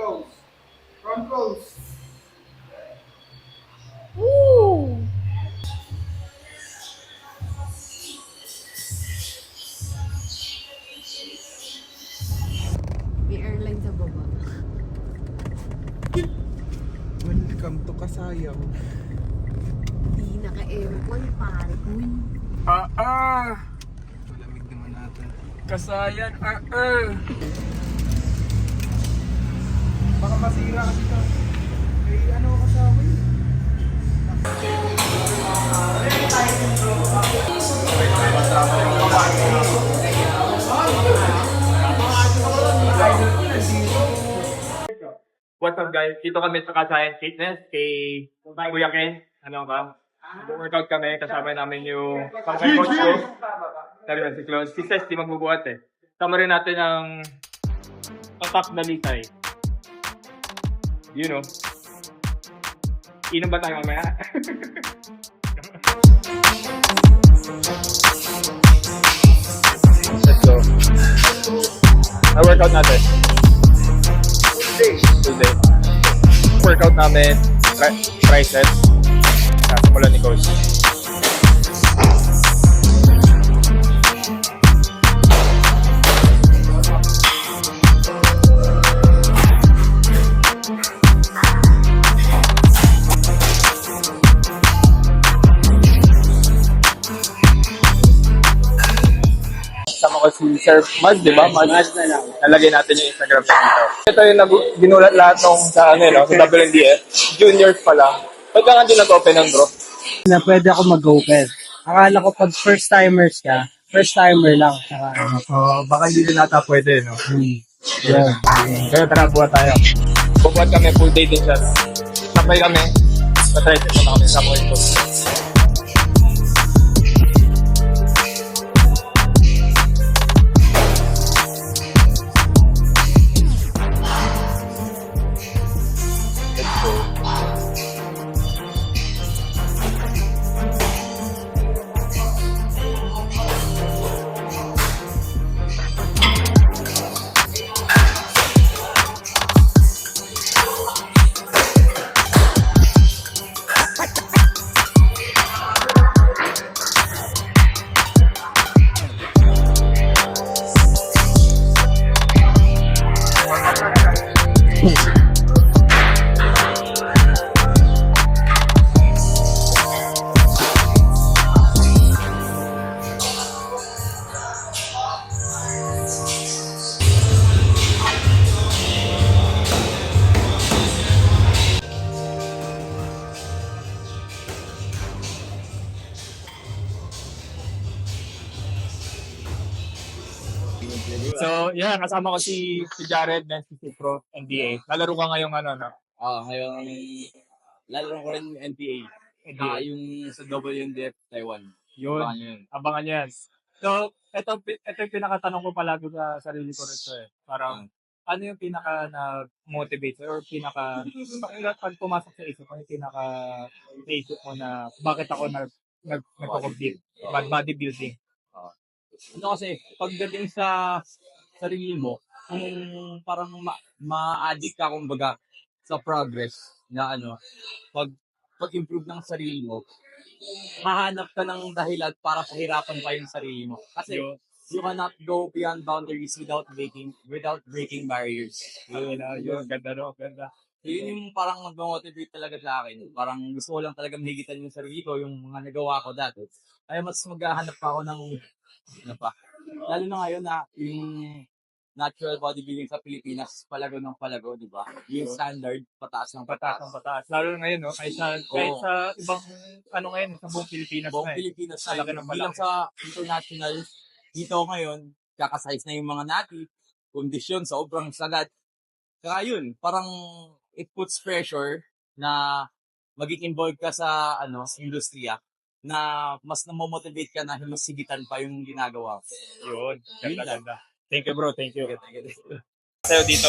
close. Front close. Woo! May airline sa baba. Welcome to Kasayang. Di naka-aircon, pare. Uy. Malamig naman natin. Kasayan, Baka masira kasi ito. May ano kasama yun? What's up guys? Dito kami sa Kasayan Fitness kay Kuya Ken. Ano ka? Workout kami, kasama namin yung pang-coach ko. Sabi na si Close. Si Ses, di magbubuhat eh. Sama rin natin ang tatak na litay. You know. Inom ba tayo mamaya? Let's go. Ang workout natin. Tuesday. Workout namin, triceps. Simulan ni Coach. Sama ko si Sir Maz, di ba? Maz na lang. Nalagay natin yung Instagram niya dito. Ito yung ginulat lahat nung sa ano, no? Sa WNDF. Juniors pa lang. Ba't ka nga din nag-open ng bro? Na pwede ako mag-open. Akala ko pag first timers ka, first timer lang. Baka hindi din nata pwede, no? Yeah. Kaya tara, buhat tayo. Bubuhat kami, full day din siya. Sabay kami. Patry ko na kami sa point ko. So, yeah, kasama ko si Jared ng CC Pro NBA. Lalaro ka ngayong ano, no? Ngayon, lalaro ko rin yung NPA. Yung sa WNDF Taiwan. Yun. Abangan yun. Abangan yan. So, ito yung pinakatanong ko palagi sa sarili ko rin eh. Parang, ano yung pinaka na-motivate or pinaka, pag pumasok sa isip, ano yung pinaka naisip mo na bakit ako nagko-compete? Bodybuilding. Ano kasi, pagdating sa sarili mo, kung parang ma-addict ka kumbaga sa progress na ano, pag-improve ng sarili mo, hahanap ka ng dahilan para pahirapan pa yung sarili mo. Kasi you cannot go beyond boundaries without breaking barriers. Yun, ganda no, ganda. Yun yung parang mag-motivate talaga sa akin. Parang gusto ko lang talaga mahigitan yung sarili ko, yung mga nagawa ko dati. Kaya mas maghahanap pa ako ng ano pa. Lalo na ngayon na yung natural bodybuilding sa Pilipinas, palago ng palago, di ba? Yung standard, pataas ng Pataas ang pataas. Lalo na ngayon, no? Kahit sa ibang, ano ngayon, sa buong Pilipinas buong na eh. Pilipinas Malaki na ng hindi lang malaki. sa international, dito ngayon, kakasize na yung mga nati, kondisyon, sobrang sagat. Kaya yun, parang it puts pressure na maging involved ka sa industriya na mas namomotivate ka na himasigitan pa yung ginagawa. Yun, Yun ganda, lang. ganda. Thank you bro, thank you. Sa'yo dito.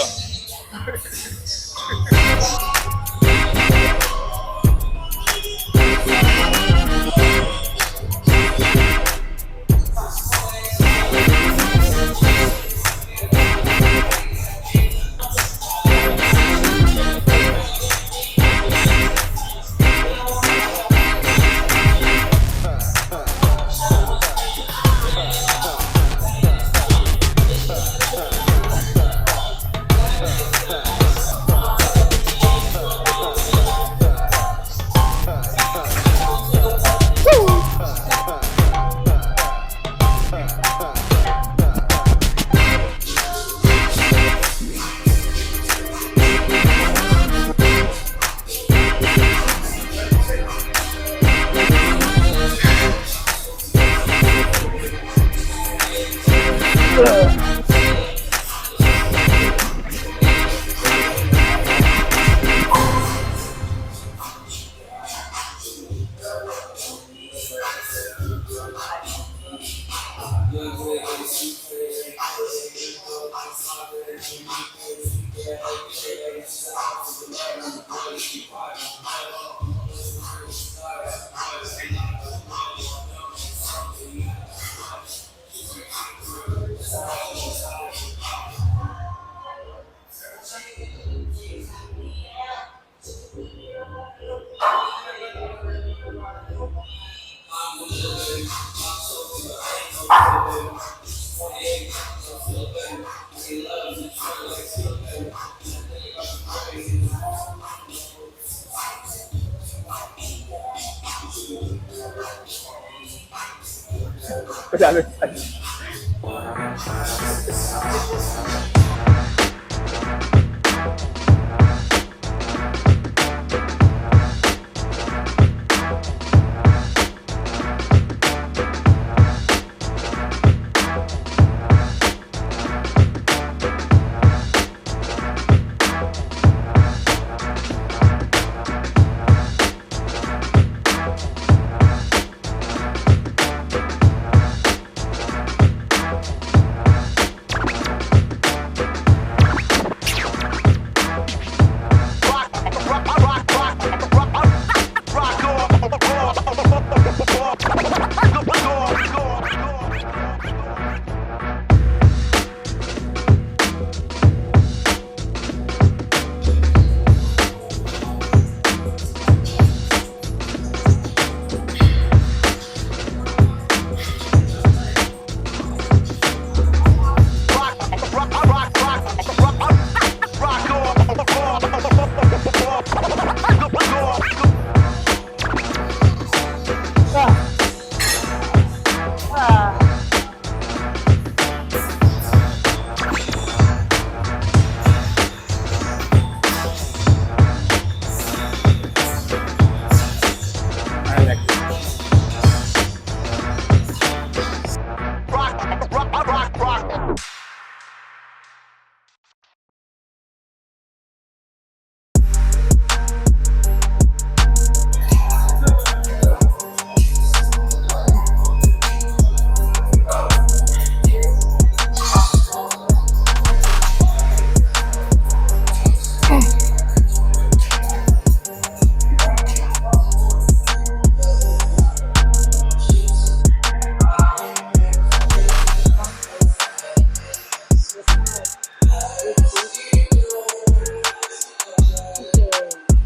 Masyado.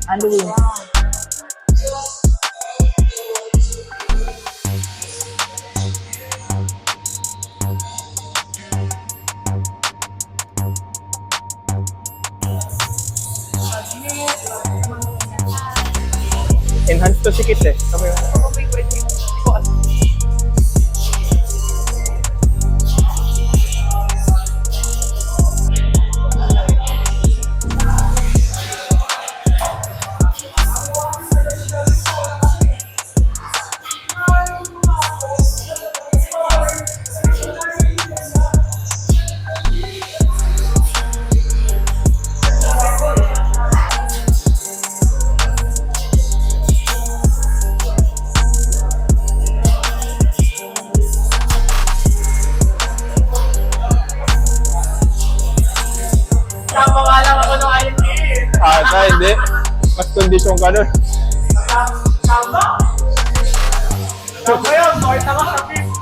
Halloween. Enhance to sikit eh. Sabi mo. Hindi. Mas kondisyon ka nun. Tama yun, bakit tama sa fifth?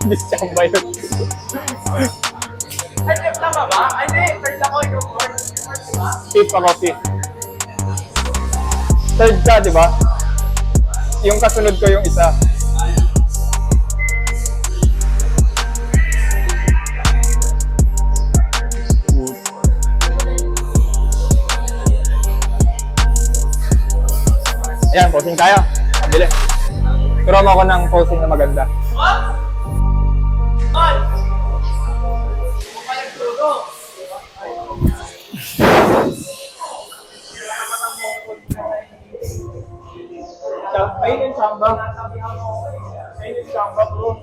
Hindi siyamba yun. Ay, fifth tama ba? Ay, hindi, third ako yung fourth. Fifth ako, fifth. Third ka, di ba? Yung kasunod ko yung isa. Ayan, posing tayo. Pabili. Turo mo ako ng posing na maganda. Ayun yung samba. Ayun yung samba, bro.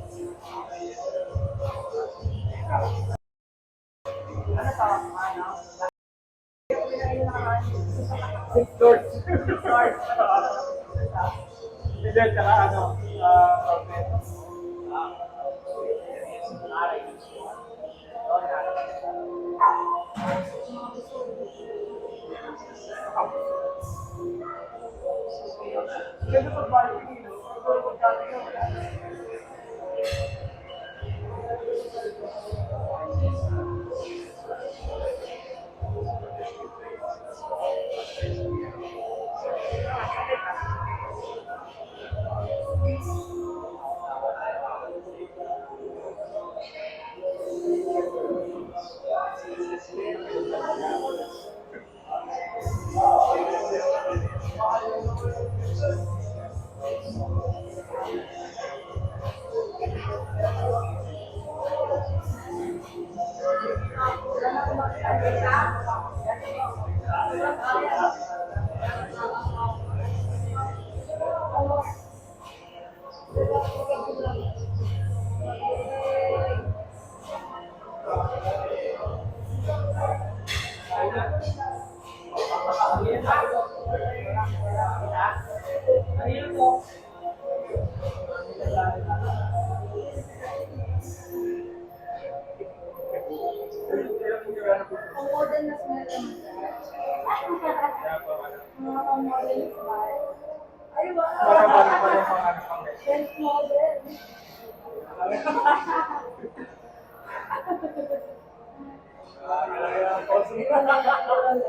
Hindi, tsaka ano, Ganda pag balikin.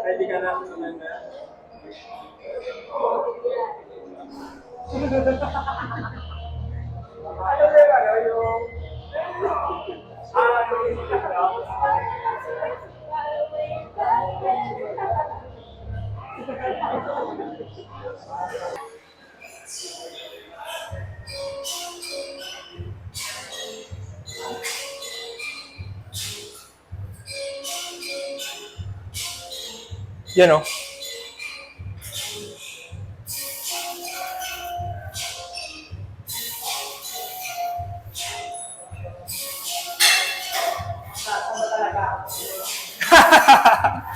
Ready ka na sa nanda? Ano yung Yan o.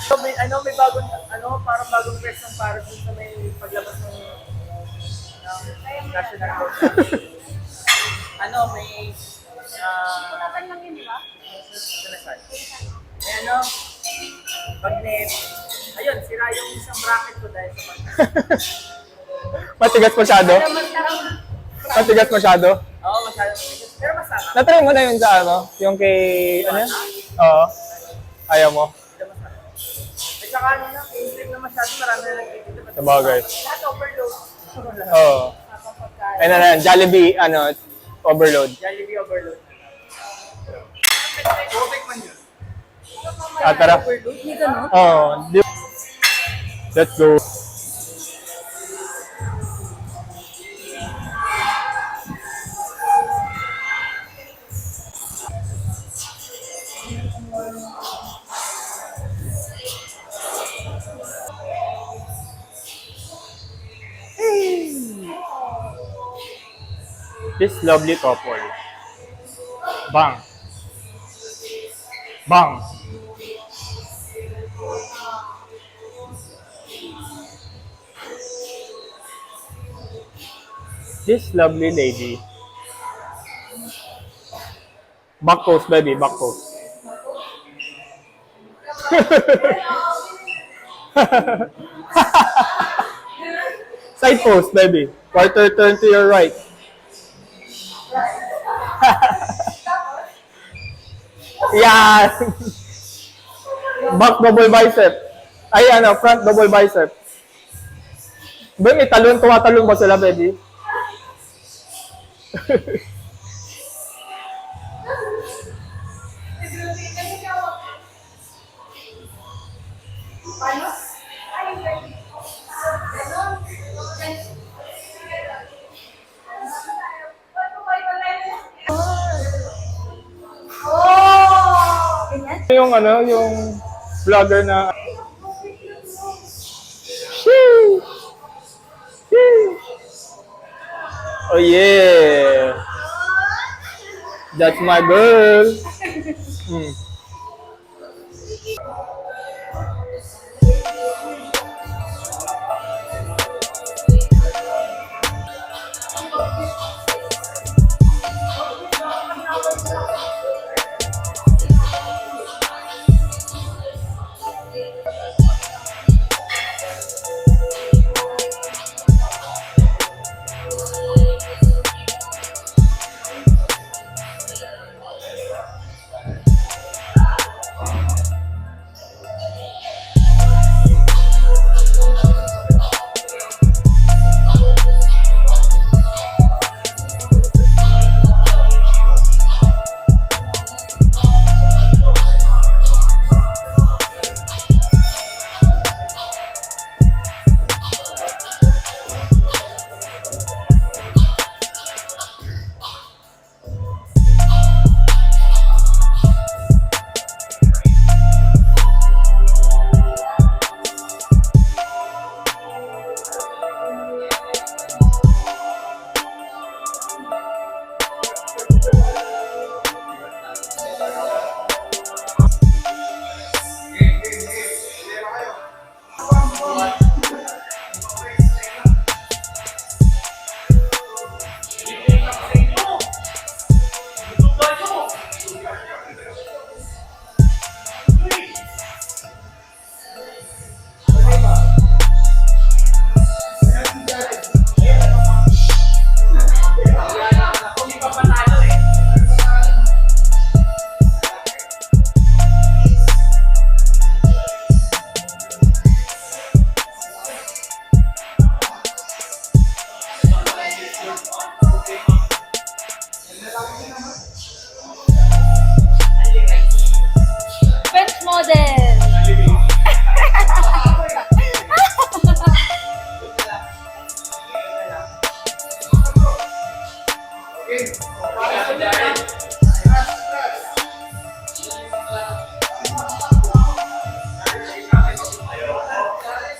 So, may bagong, parang bagong press ng para dun sa may paglabas ng national board. May, Dapat lang yun, di ba? may magnet. Ayun, sira yung isang bracket ko dahil sa magnet. Matigas masyado? Matigas masyado? Oo, masyadong matigas. Pero masarap. Natry mo na yun sa yung kay, ano? Oo. Ayaw mo? At saka mainstream na masyado, marami na nagtitinda. Sa bagay. Lahat overload. Oo. Ayun na lang, Jollibee, overload. Jollibee overload. Perfect man yun. Tara. Overload, hindi ganun. Oo. Let's go. This lovely couple. Bang. Bang. This lovely lady. Back post, baby, back post. Side post, baby. Quarter turn to your right. Yan. Back double bicep. Ay, front double bicep. Ba, may talon, tumatalon ba sila, baby? Yung yung vlogger na Sheesh! Sheesh! Oh yeah! That's my girl!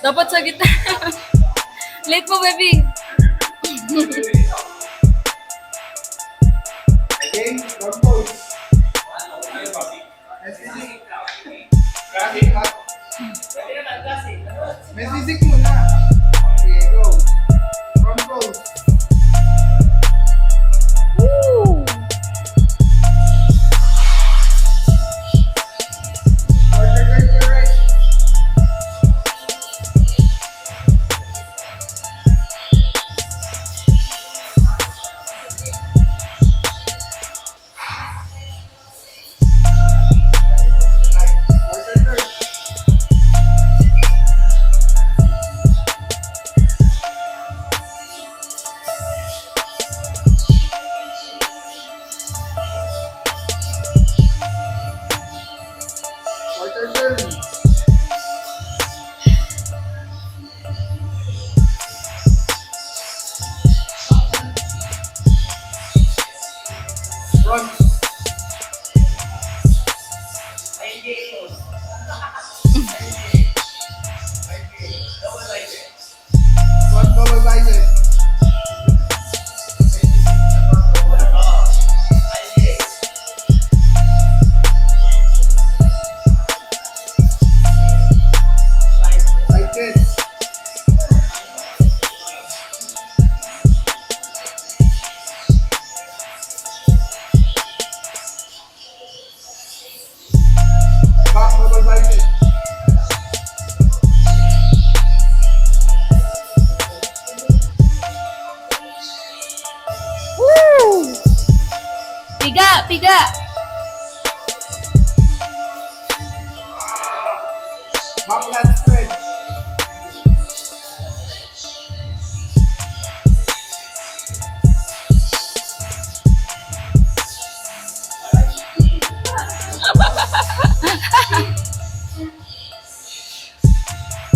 Dapat sa gitna. Late mo, baby. Okay, one pose. Mesisik muna. Okay, go. Front pose. Woo! Quarter turn to your right. Quarter turn. Quarter turn. Front. Front double bicep. Like this. Back double bicep. Woo! Piga, piga. Back lat spread.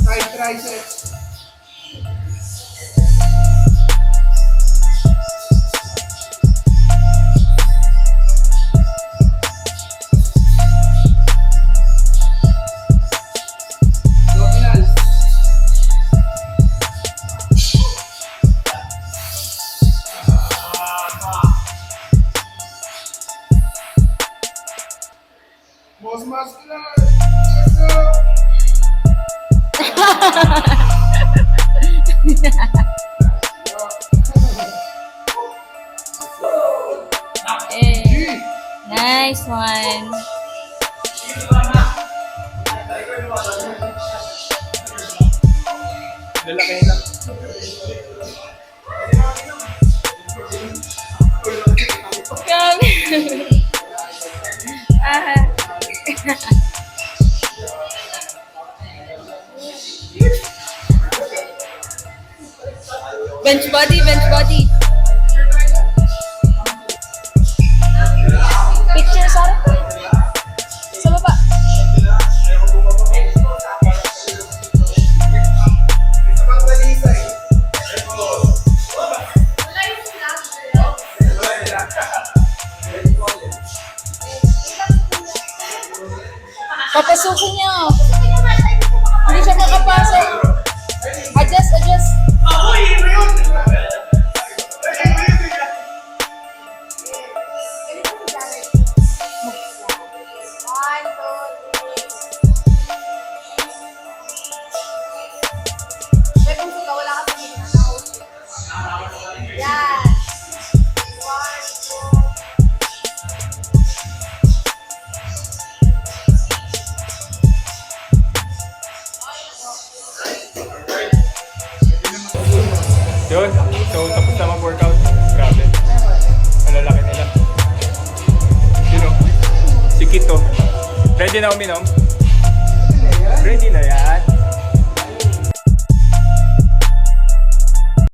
Side triceps. Abdominals. Most muscular. Let's go. Eh, G. nice one. Lalaki na. Grabe. Ah. Bench body, bench body. Picture sa sa baba. Papasukin niya. Hindi siya makapasok. Adjust, adjust. Yun. So, tapos na mag-workout. Grabe. Malalaki nila. Sino? Si Kito. Ready na uminom? Ready na yan.